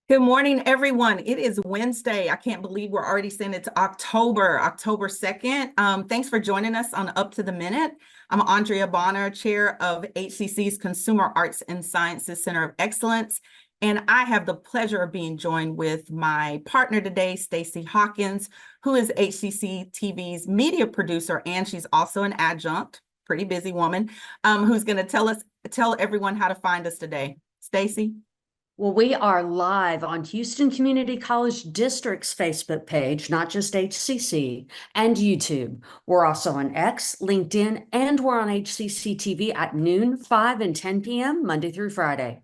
Good morning, everyone. It is Wednesday. I can't believe we're already saying it's October 2nd. Thanks for joining us on Up to the Minute. I'm Andrea Bonner, chair of HCC's Consumer Arts and Sciences Center of Excellence. And I have the pleasure of being joined with my partner today, Stacey Hawkins, who is HCC TV's media producer, and she's also an adjunct, pretty busy woman, who's going to tell everyone how to find us today. Stacey? Well, we are live on Houston Community College District's Facebook page, not just HCC, and YouTube. We're also on X, LinkedIn, and we're on HCC TV at noon, 5 and 10 p.m., Monday through Friday.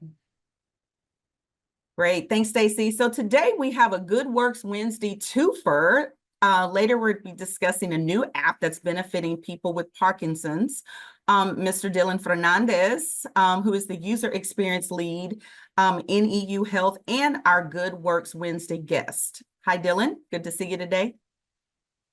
Great. Thanks, Stacey. So today we have a Good Works Wednesday twofer. Later, we'll be discussing a new app that's benefiting people with Parkinson's. Mr. Dillon Fernandez, who is the user experience lead in EU Health, and our Good Works Wednesday guest. Hi, Dillon. Good to see you today.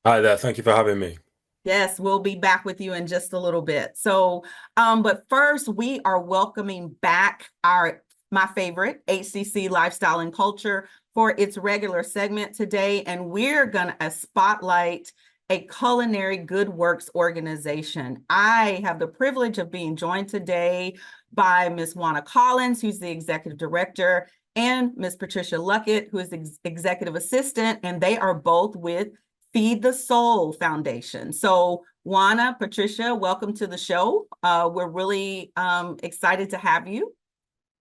Hi there. Thank you for having me. Yes, we'll be back with you in just a little bit. So, but first, we are welcoming back my favorite, HCC Lifestyle and Culture, for its regular segment today, and we're gonna spotlight a culinary good works organization. I have the privilege of being joined today by Ms. Juana, who's the executive director, and Ms. Patricia Luckett, who is the executive assistant, and they are both with Feed the Soul Foundation. So Juana, Patricia, welcome to the show. We're really excited to have you.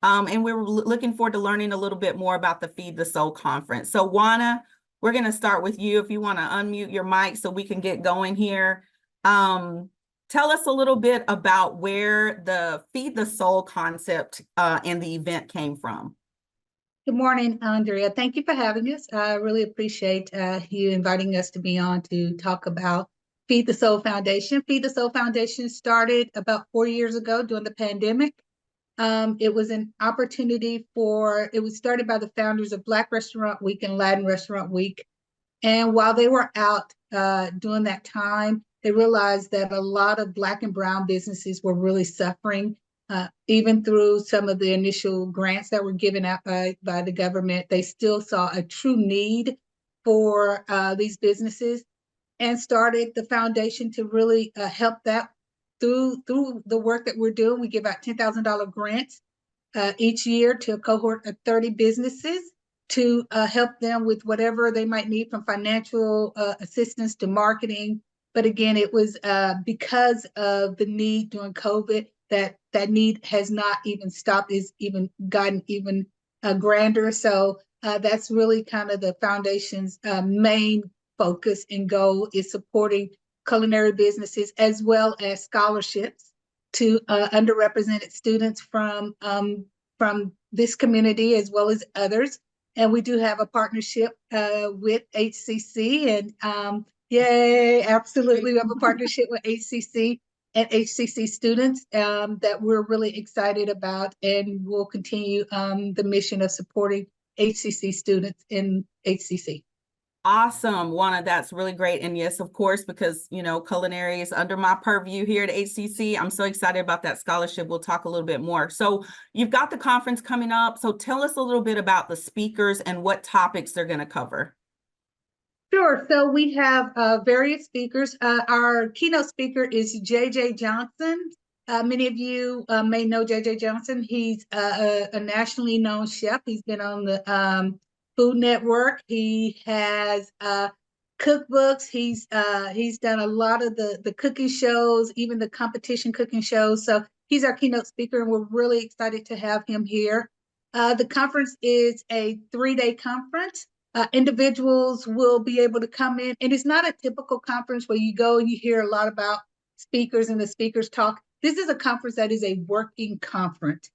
And we're looking forward to learning a little bit more about the Feed the Soul conference. So Juana, we're going to start with you if you want to unmute your mic so we can get going here. Tell us a little bit about where the Feed the Soul concept and the event came from. Good morning, Andrea. Thank you for having us. I really appreciate you inviting us to be on to talk about Feed the Soul Foundation. Feed the Soul Foundation started about 4 years ago during the pandemic. It was an opportunity it was started by the founders of Black Restaurant Week and Latin Restaurant Week. And while they were out during that time, they realized that a lot of Black and Brown businesses were really suffering. Even through some of the initial grants that were given out by the government, they still saw a true need for these businesses, and started the foundation to really help that through the work that we're doing. We give out $10,000 grants each year to a cohort of 30 businesses to help them with whatever they might need, from financial assistance to marketing. But again, it was because of the need during COVID that need has not even stopped, is even gotten even grander. So that's really kind of the foundation's main focus and goal, is supporting culinary businesses as well as scholarships to underrepresented students from this community as well as others. And we do have a partnership with HCC, and yay, absolutely, we have a partnership with HCC and HCC students that we're really excited about, and we'll continue the mission of supporting HCC students in HCC. Awesome, Juana, that's really great. And yes, of course, because, you know, culinary is under my purview here at HCC. I'm so excited about that scholarship. We'll talk a little bit more. So you've got the conference coming up. So tell us a little bit about the speakers and what topics they're going to cover. Sure. So we have various speakers. Our keynote speaker is J.J. Johnson. Many of you may know J.J. Johnson. He's a nationally known chef. He's been on the Food Network. He has cookbooks. He's done a lot of the cooking shows, even the competition cooking shows. So he's our keynote speaker, and we're really excited to have him here. The conference is a 3-day conference. Individuals will be able to come in, and it's not a typical conference where you go and you hear a lot about speakers and the speakers talk. This is a conference that is a working conference.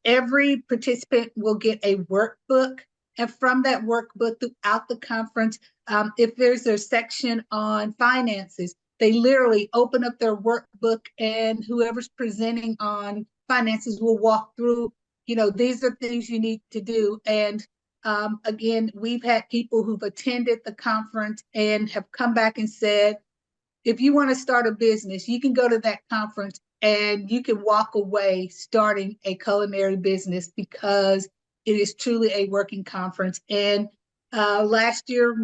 Every participant will get a workbook, and from that workbook throughout the conference, if there's a section on finances, they literally open up their workbook, and whoever's presenting on finances will walk through, you know, these are things you need to do. And again, we've had people who've attended the conference and have come back and said, if you want to start a business, you can go to that conference and you can walk away starting a culinary business, because it is truly a working conference. And last year,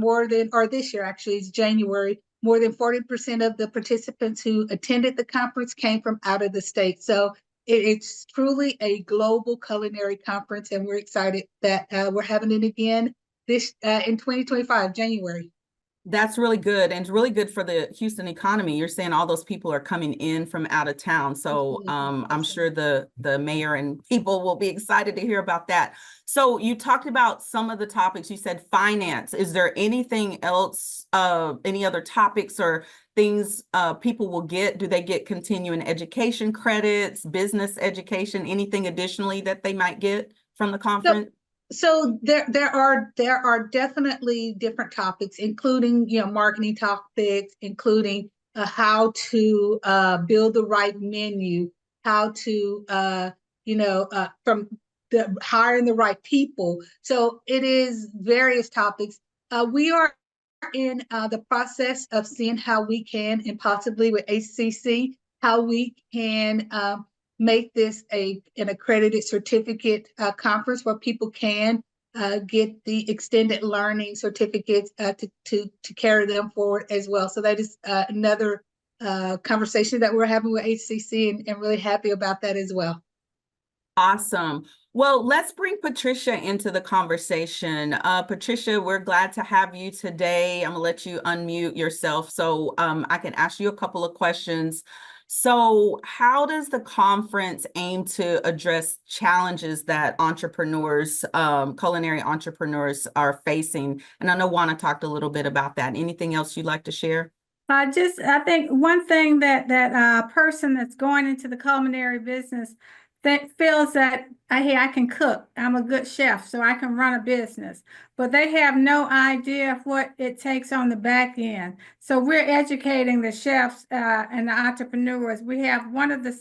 this year actually, is January, more than 40% of the participants who attended the conference came from out of the state. So it's truly a global culinary conference, and we're excited that we're having it again in 2025, January. That's really good, and it's really good for the Houston economy. You're saying all those people are coming in from out of town. So I'm sure the mayor and people will be excited to hear about that. So you talked about some of the topics. You said finance. Is there anything else, any other topics or things people will get? Do they get continuing education credits, business education, anything additionally that they might get from the conference? So there are definitely different topics, including marketing topics, including how to build the right menu, how to from hiring the right people. So it is various topics. We are in the process of seeing how we can, and possibly with HCC, how we can make this an accredited certificate conference where people can get the extended learning certificates to carry them forward as well. So that is another conversation that we're having with HCC, and really happy about that as well. Awesome. Well, let's bring Patricia into the conversation. Patricia, we're glad to have you today. I'm gonna let you unmute yourself so I can ask you a couple of questions. So how does the conference aim to address challenges that entrepreneurs, culinary entrepreneurs are facing? And I know Juana talked a little bit about that. Anything else you'd like to share? I think one thing that person that's going into the culinary business that feels that, hey, I can cook, I'm a good chef, so I can run a business, but they have no idea of what it takes on the back end. So we're educating the chefs and the entrepreneurs. We have one of the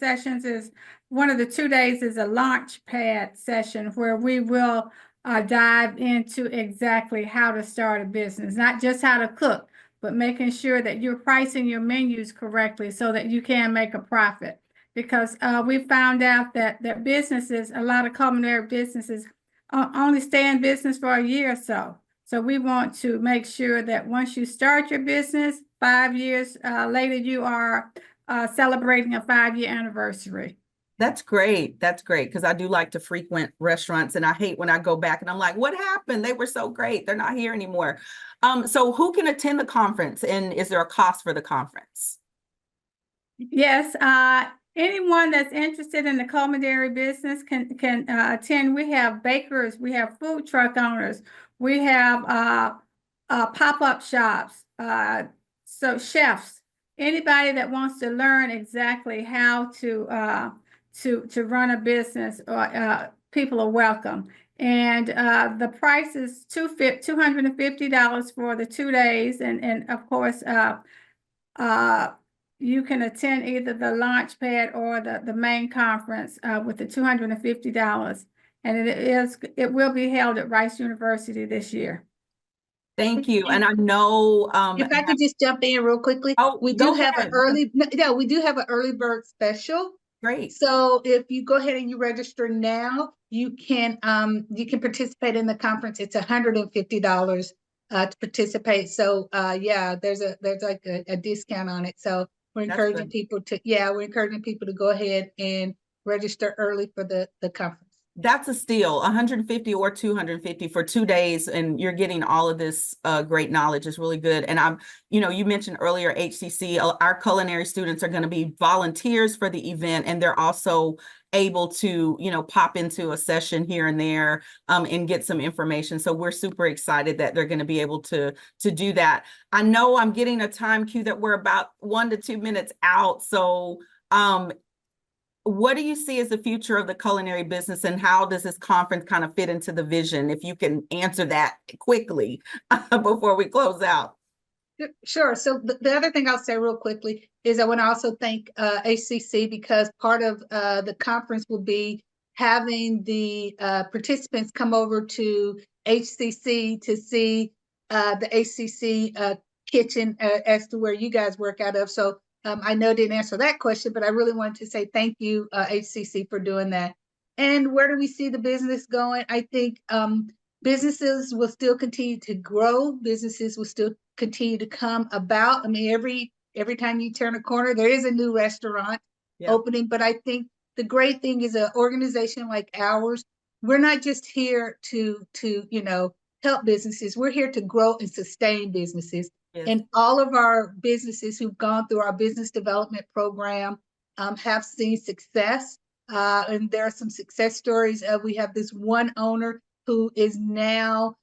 2 days is a launch pad session where we will dive into exactly how to start a business, not just how to cook, but making sure that you're pricing your menus correctly so that you can make a profit. Because we found out that businesses, a lot of culinary businesses only stay in business for a year or so. So we want to make sure that once you start your business, 5 years later, you are celebrating a 5-year anniversary. That's great. That's great, because I do like to frequent restaurants, and I hate when I go back and I'm like, what happened? They were so great. They're not here anymore. So who can attend the conference, and is there a cost for the conference? Yes, anyone that's interested in the culinary business can attend. We have bakers, we have food truck owners, we have pop-up shops, so chefs, anybody that wants to learn exactly how to run a business, or people are welcome. And the price is $250 for the 2 days, and of course you can attend either the launch pad or the main conference with the $250, and it will be held at Rice University this year. Thank you. And I know if I could just jump in real quickly, we do have an early bird special. Great. So if you go ahead and you register now, you can participate in the conference. It's $150 to participate. So yeah, there's like a discount on it. So we're encouraging people to go ahead and register early for the conference. That's a steal, 150 or 250 for 2 days, and you're getting all of this great knowledge. Is really good. And you mentioned earlier HCC, our culinary students are going to be volunteers for the event, and they're also able to, pop into a session here and there and get some information. So we're super excited that they're going to be able to do that. I know I'm getting a time cue that we're about 1 to 2 minutes out. So what do you see as the future of the culinary business, and how does this conference kind of fit into the vision? If you can answer that quickly before we close out. Sure. So the other thing I'll say real quickly is I want to also thank HCC, because part of the conference will be having the participants come over to HCC to see the HCC kitchen as to where you guys work out of. So I know I didn't answer that question, but I really wanted to say thank you, HCC, for doing that. And where do we see the business going? I think businesses will still continue to grow. Businesses will still continue to come about. I mean, every time you turn a corner, there is a new restaurant opening. But I think the great thing is an organization like ours, we're not just here to help businesses. We're here to grow and sustain businesses. Yes. And all of our businesses who've gone through our business development program have seen success. And there are some success stories. We have this one owner who is now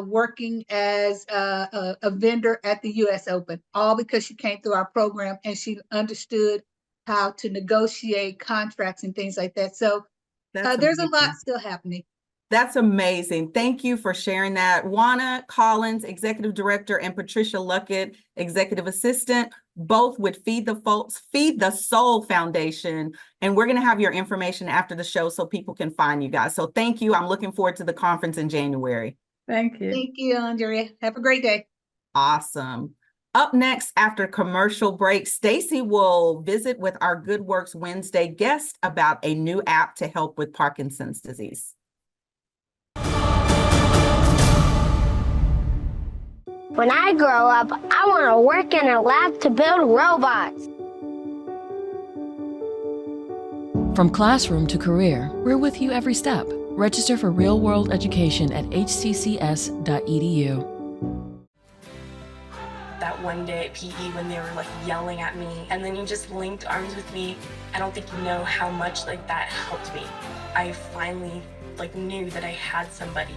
working as a vendor at the US Open, all because she came through our program and she understood how to negotiate contracts and things like that. So there's a lot still happening. That's amazing. Thank you for sharing that. Juana Collins, Executive Director, and Patricia Luckett, Executive Assistant, both with Feed the Soul Foundation. And we're going to have your information after the show so people can find you guys. So thank you. I'm looking forward to the conference in January. Thank you. Thank you, Andrea. Have a great day. Awesome. Up next, after commercial break, Stacy will visit with our Good Works Wednesday guest about a new app to help with Parkinson's disease. When I grow up, I want to work in a lab to build robots. From classroom to career, we're with you every step. Register for real-world education at hccs.edu. That one day at PE when they were like yelling at me and then you just linked arms with me, I don't think you know how much like that helped me. I finally like knew that I had somebody.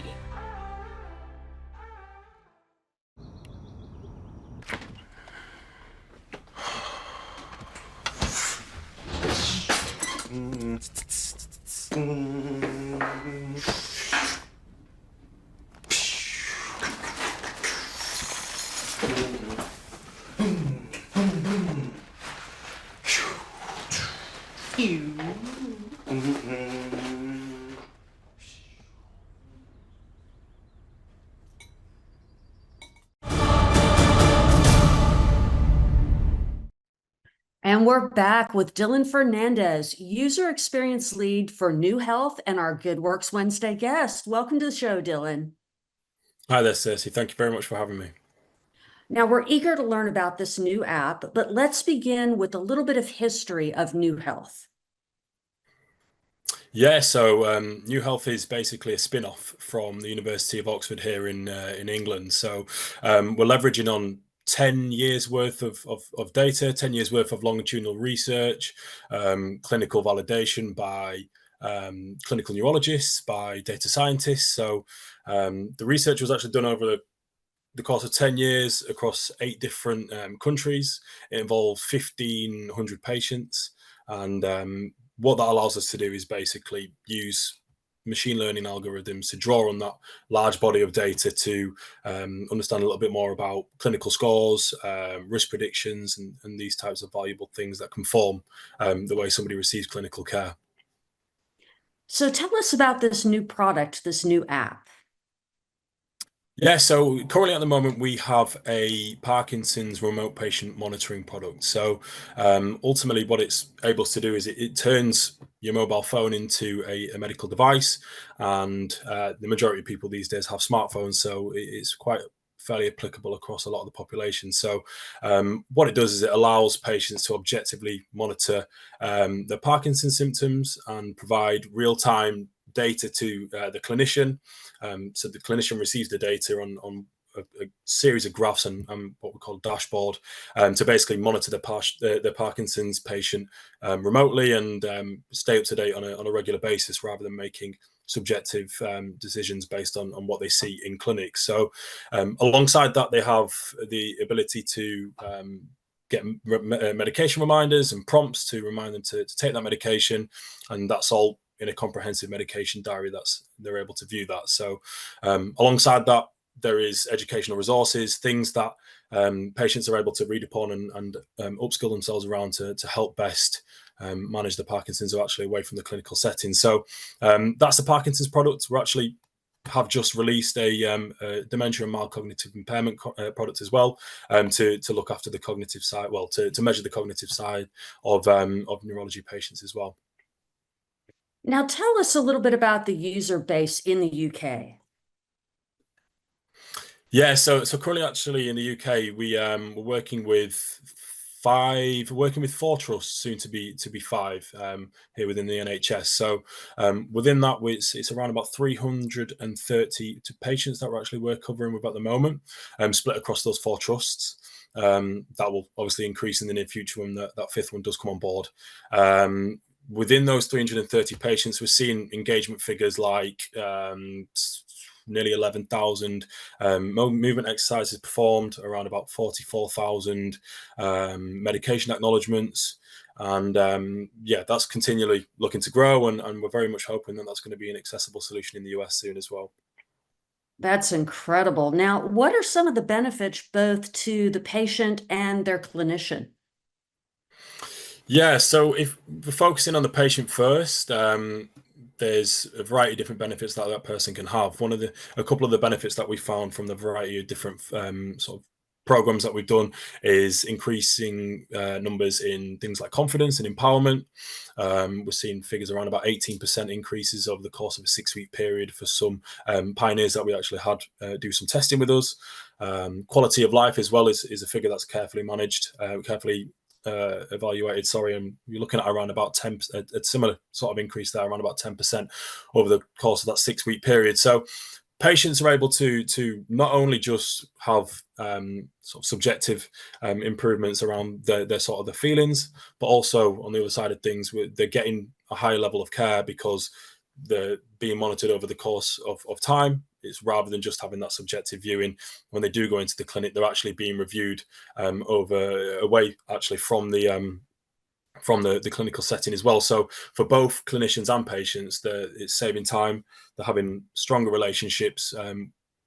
And we're back with Dillon Fernandez, User Experience Lead for New Health and our Good Works Wednesday guest. Welcome to the show, Dillon. Hi there, Stacey. Thank you very much for having me. Now, we're eager to learn about this new app, but let's begin with a little bit of history of New Health. Yeah, so New Health is basically a spin-off from the University of Oxford here in England. So we're leveraging on 10 years worth of data, 10 years worth of longitudinal research, clinical validation by clinical neurologists, by data scientists. So the research was actually done over the course of 10 years across 8 different countries. It involved 1,500 patients. And what that allows us to do is basically use machine learning algorithms to draw on that large body of data to understand a little bit more about clinical scores, risk predictions, and these types of valuable things that can form the way somebody receives clinical care. So tell us about this new product, this new app. Yeah, so currently at the moment we have a Parkinson's remote patient monitoring product. So ultimately what it's able to do is it turns your mobile phone into a medical device, and the majority of people these days have smartphones, so it's quite fairly applicable across a lot of the population. So what it does is it allows patients to objectively monitor their Parkinson's symptoms and provide real-time data to the clinician. So the clinician receives the data on a series of graphs and what we call dashboard to basically monitor the Parkinson's patient remotely and stay up to date on a regular basis rather than making subjective decisions based on what they see in clinics. So alongside that, they have the ability to get medication reminders and prompts to remind them to take that medication, and that's all in a comprehensive medication diary they're able to view that. So alongside that, there is educational resources, things that patients are able to read upon and upskill themselves around to help best manage the Parkinson's, or actually away from the clinical setting. So that's the Parkinson's product. We actually have just released a dementia and mild cognitive impairment product as well, to look after the cognitive side, to measure the cognitive side of neurology patients as well. Now tell us a little bit about the user base in the UK. Yeah, so currently actually in the UK, we're working with four trusts, soon to be five, here within the NHS. So within that, it's around about 330 patients that we're covering with at the moment, split across those four trusts. That will obviously increase in the near future when that fifth one does come on board. Within those 330 patients, we're seeing engagement figures like nearly 11,000 movement exercises performed, around about 44,000 medication acknowledgements. And yeah, that's continually looking to grow, and we're very much hoping that that's going to be an accessible solution in the US soon as well. That's incredible. Now, what are some of the benefits both to the patient and their clinician? Yeah, so if we're focusing on the patient first, there's a variety of different benefits that person can have. A couple of the benefits that we found from the variety of different sort of programs that we've done is increasing numbers in things like confidence and empowerment. We're seeing figures around about 18% increases over the course of a 6-week period for some pioneers that we actually had do some testing with us. Quality of life as well is a figure that's carefully managed, carefully evaluated, and you're looking at around about a similar sort of increase there, around about 10% over the course of that 6-week period. So patients are able to not only just have sort of subjective improvements around their sort of the feelings, but also on the other side of things, they're getting a higher level of care because they're being monitored over the course of time. It's rather than just having that subjective viewing. When they do go into the clinic, they're actually being reviewed away actually from the clinical setting as well. So for both clinicians and patients, it's saving time. They're having stronger relationships,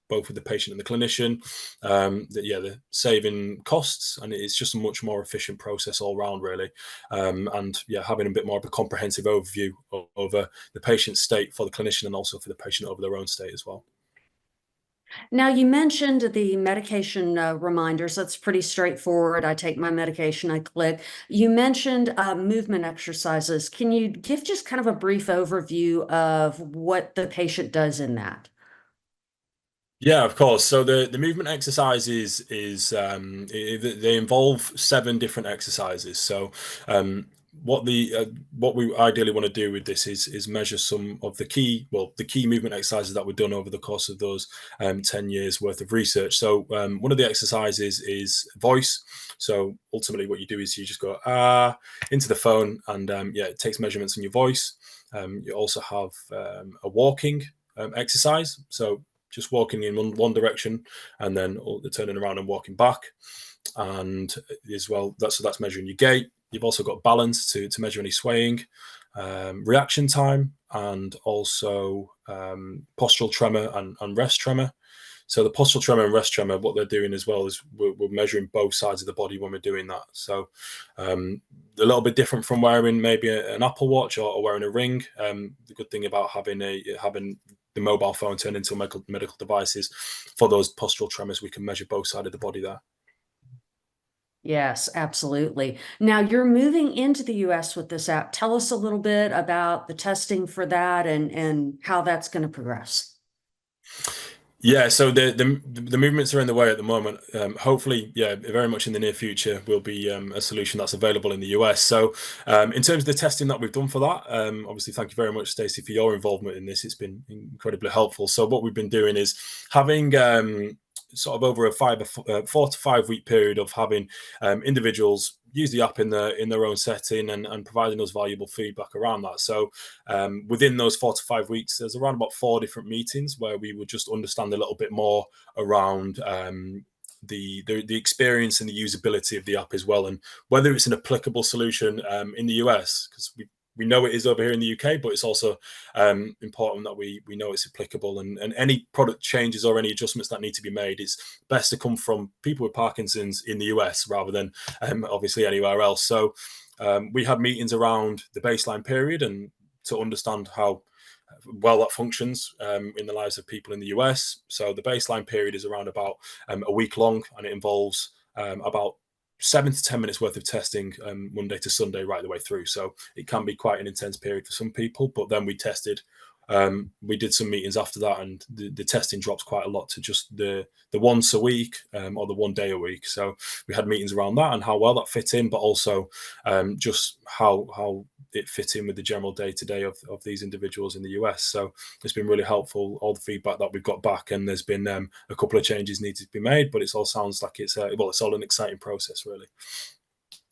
both with the patient and the clinician. They're saving costs, and it's just a much more efficient process all round, really. And yeah, having a bit more of a comprehensive overview over the patient's state for the clinician, and also for the patient over their own state as well. Now, you mentioned the medication reminders. That's pretty straightforward. I take my medication, I click. You mentioned movement exercises. Can you give just kind of a brief overview of what the patient does in that? Yeah, of course. So the movement exercises they involve 7 different exercises. So what we ideally want to do with this is measure some of the key movement exercises that were done over the course of those 10 years worth of research. So one of the exercises is voice. So ultimately what you do is you just go into the phone, and it takes measurements in your voice. You also have a walking exercise. So just walking in one direction and then turning around and walking back. And as well, that's measuring your gait. You've also got balance to measure any swaying, reaction time, and also postural tremor and rest tremor. So the postural tremor and rest tremor, what they're doing as well is we're measuring both sides of the body when we're doing that. So a little bit different from wearing maybe an Apple Watch or wearing a ring. The good thing about having the mobile phone turned into medical devices, for those postural tremors, we can measure both sides of the body there. Yes, absolutely. Now, you're moving into the US with this app. Tell us a little bit about the testing for that and how that's going to progress. Yeah, so the movements are in the way at the moment. Hopefully, very much in the near future will be a solution that's available in the US. So in terms of the testing that we've done for that, obviously, thank you very much, Stacey, for your involvement in this. It's been incredibly helpful. So what we've been doing is having sort of over a 4 to 5 week period of having individuals use the app in their own setting and providing us valuable feedback around that. So within those 4 to 5 weeks, there's around about 4 different meetings where we would just understand a little bit more around the experience and the usability of the app as well, and whether it's an applicable solution in the US, because we know it is over here in the UK, but it's also important that we know it's applicable, and any product changes or any adjustments that need to be made, it's best to come from people with Parkinson's in the US rather than obviously anywhere else. So we had meetings around the baseline period and to understand how well that functions in the lives of people in the US. So the baseline period is around about a week long, and it involves about 7 to 10 minutes worth of testing Monday to Sunday right the way through. So it can be quite an intense period for some people, but then we tested. We did some meetings after that, and the testing drops quite a lot to just the once a week or the 1 day a week. So we had meetings around that and how well that fit in, but also just how it fit in with the general day-to-day of these individuals in the US. So it's been really helpful, all the feedback that we've got back, and there's been a couple of changes needed to be made, but it all sounds like it's all an exciting process, really.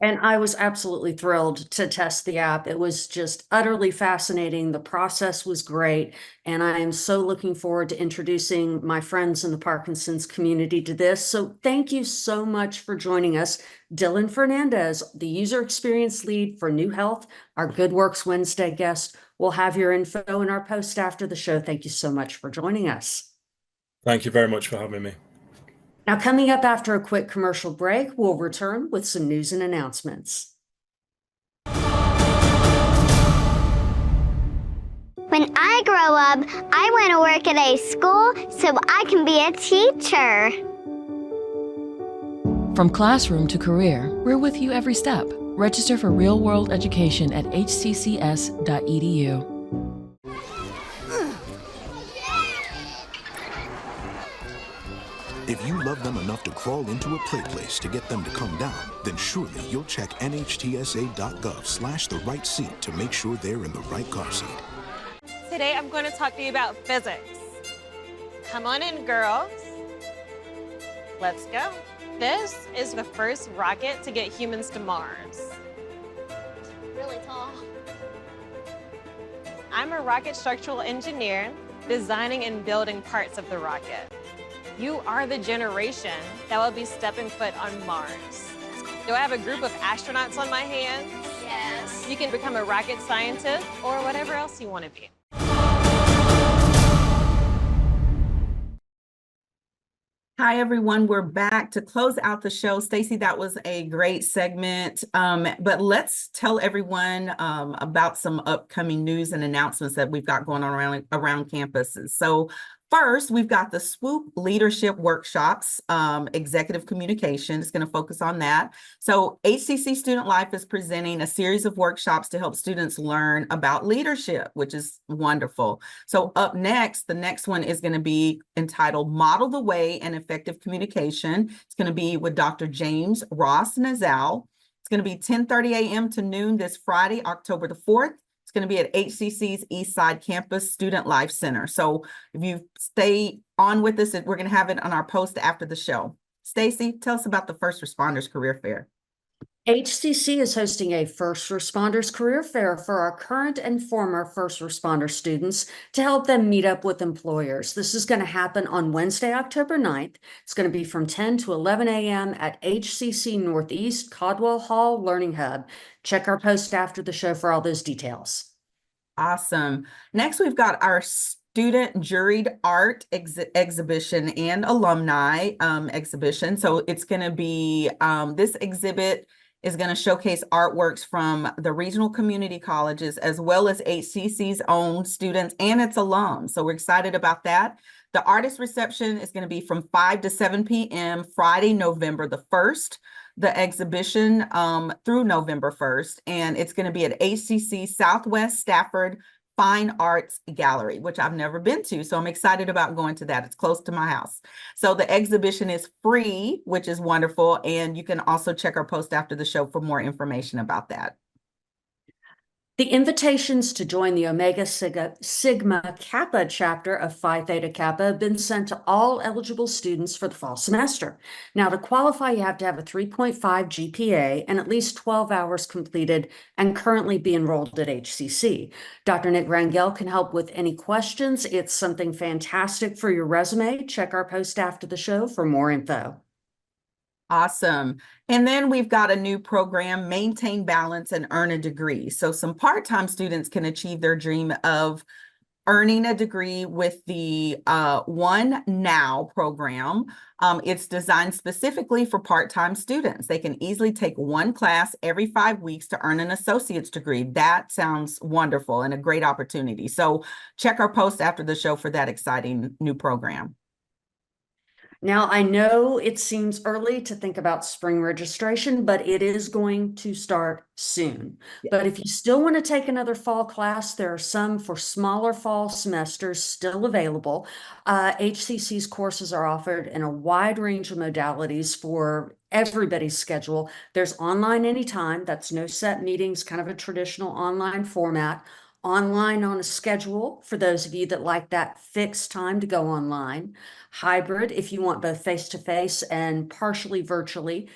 And I was absolutely thrilled to test the app. It was just utterly fascinating. The process was great. And I am so looking forward to introducing my friends in the Parkinson's community to this. So thank you so much for joining us. Dillon Fernandez, the user experience lead for New Health, our Good Works Wednesday guest. We'll have your info in our post after the show. Thank you so much for joining us. Thank you very much for having me. Now, coming up after a quick commercial break, we'll return with some news and announcements. When I grow up, I want to work at a school so I can be a teacher. From classroom to career, we're with you every step. Register for real-world education at hccs.edu. If you love them enough to crawl into a play place to get them to come down, then surely you'll check nhtsa.gov/the right seat to make sure they're in the right car seat. Today I'm going to talk to you about physics. Come on in, girls. Let's go. This is the first rocket to get humans to Mars. Really tall. I'm a rocket structural engineer, designing and building parts of the rocket. You are the generation that will be stepping foot on Mars. Do I have a group of astronauts on my hands? Yes. You can become a rocket scientist or whatever else you want to be. Hi, everyone. We're back to close out the show. Stacey, that was a great segment. But let's tell everyone about some upcoming news and announcements that we've got going on around campuses. So first, we've got the SWOOP Leadership Workshops, Executive Communication. It's going to focus on that. So HCC Student Life is presenting a series of workshops to help students learn about leadership, which is wonderful. So up next, the next one is going to be entitled Model the Way and Effective Communication. It's going to be with Dr. James Ross Nazal. It's going to be 10:30 a.m. to noon this Friday, October the 4th. Going to be at HCC's Eastside Campus Student Life Center. So if you stay on with us, we're going to have it on our post after the show. Stacey, tell us about the First Responders Career Fair. HCC is hosting a First Responders Career Fair for our current and former first responder students to help them meet up with employers. This is going to happen on Wednesday, October 9th. It's going to be from 10 to 11 a.m. at HCC Northeast Caldwell Hall Learning Hub. Check our post after the show for all those details. Awesome. Next, we've got our student juried art exhibition and alumni exhibition. So it's going to be, this exhibit is going to showcase artworks from the regional community colleges, as well as HCC's own students and its alums. So we're excited about that. The artist reception is going to be from 5 to 7 p.m. Friday, November the 1st. The exhibition through November 1st, and it's going to be at HCC Southwest Stafford Fine Arts Gallery, which I've never been to. So I'm excited about going to that. It's close to my house. So the exhibition is free, which is wonderful. And you can also check our post after the show for more information about that. The invitations to join the Omega Sigma Kappa chapter of Phi Theta Kappa have been sent to all eligible students for the fall semester. Now, to qualify, you have to have a 3.5 GPA and at least 12 hours completed and currently be enrolled at HCC. Dr. Nick Rangel can help with any questions. It's something fantastic for your resume. Check our post after the show for more info. Awesome. And then we've got a new program, Maintain Balance and Earn a Degree. So some part-time students can achieve their dream of earning a degree with the One Now program. It's designed specifically for part-time students. They can easily take one class every 5 weeks to earn an associate's degree. That sounds wonderful and a great opportunity. So check our post after the show for that exciting new program. Now, I know it seems early to think about spring registration, but it is going to start soon. But if you still want to take another fall class, there are some for smaller fall semesters still available. HCC's courses are offered in a wide range of modalities for everybody's schedule. There's online anytime, that's no set meetings, kind of a traditional online format. Online on a schedule for those of you that like that fixed time to go online. Hybrid if you want both face-to-face and partially virtually,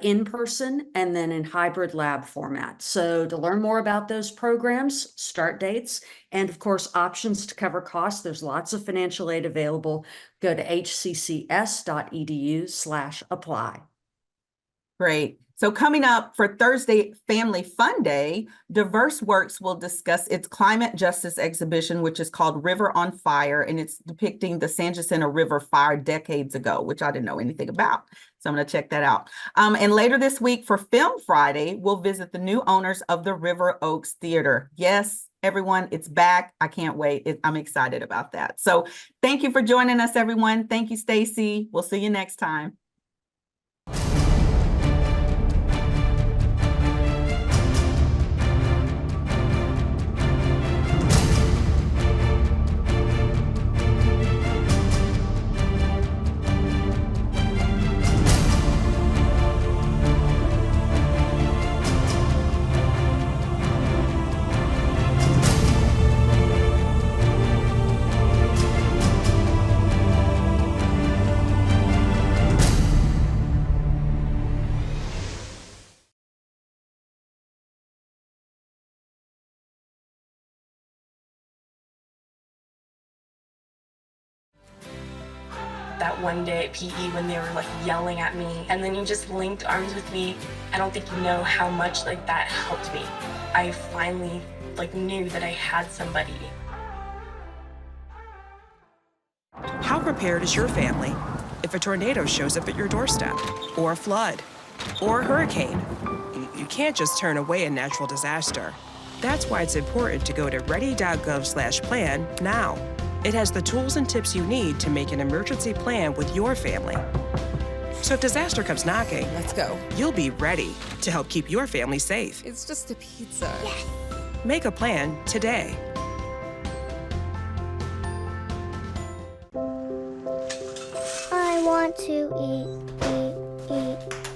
in person, and then in hybrid lab format. So to learn more about those programs, start dates, and of course options to cover costs, there's lots of financial aid available. Go to hccs.edu/apply. Great. So coming up for Thursday Family Fun Day, Diverse Works will discuss its climate justice exhibition, which is called River on Fire, and it's depicting the San Jacinto River fire decades ago, which I didn't know anything about. So I'm going to check that out. And later this week for Film Friday, we'll visit the new owners of the River Oaks Theater. Yes, everyone, it's back. I can't wait. I'm excited about that. So thank you for joining us, everyone. Thank you, Stacy. We'll see you next time. That one day at PE when they were like yelling at me, and then you just linked arms with me. I don't think you know how much like that helped me. I finally like knew that I had somebody. How prepared is your family if a tornado shows up at your doorstep, or a flood, or a hurricane? You can't just turn away a natural disaster. That's why it's important to go to ready.gov/plan now. It has the tools and tips you need to make an emergency plan with your family. So if disaster comes knocking, let's go. You'll be ready to help keep your family safe. It's just a pizza. Yes. Make a plan today. I want to eat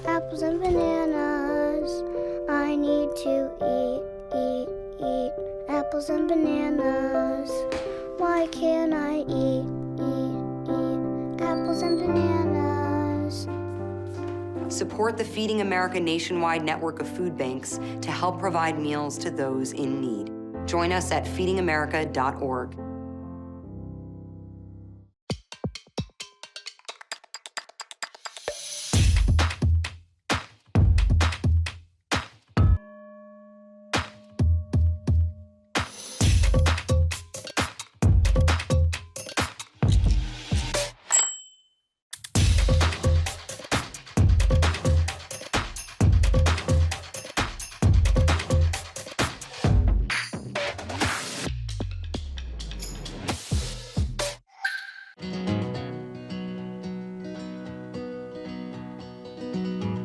apples and bananas. I need to eat apples and bananas. Why can't I eat apples and bananas? Support the Feeding America nationwide network of food banks to help provide meals to those in need. Join us at feedingamerica.org.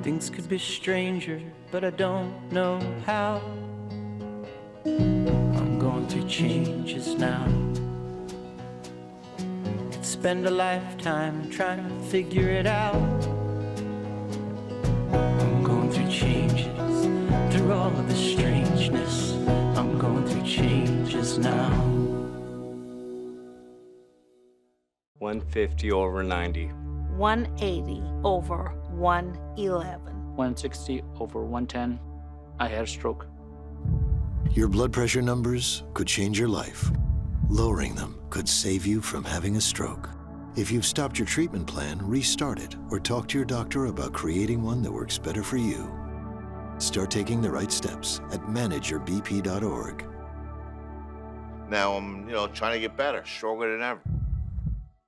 Things could be stranger, but I don't know how. I'm going through changes now. Could spend a lifetime trying to figure it out. I'm going through changes, through all of the strangeness. I'm going through changes now. 150 over 90. 180 over 111. 160 over 110. I had a stroke. Your blood pressure numbers could change your life. Lowering them could save you from having a stroke. If you've stopped your treatment plan, restart it or talk to your doctor about creating one that works better for you. Start taking the right steps at manageyourbp.org. Now I'm, trying to get better, stronger than ever.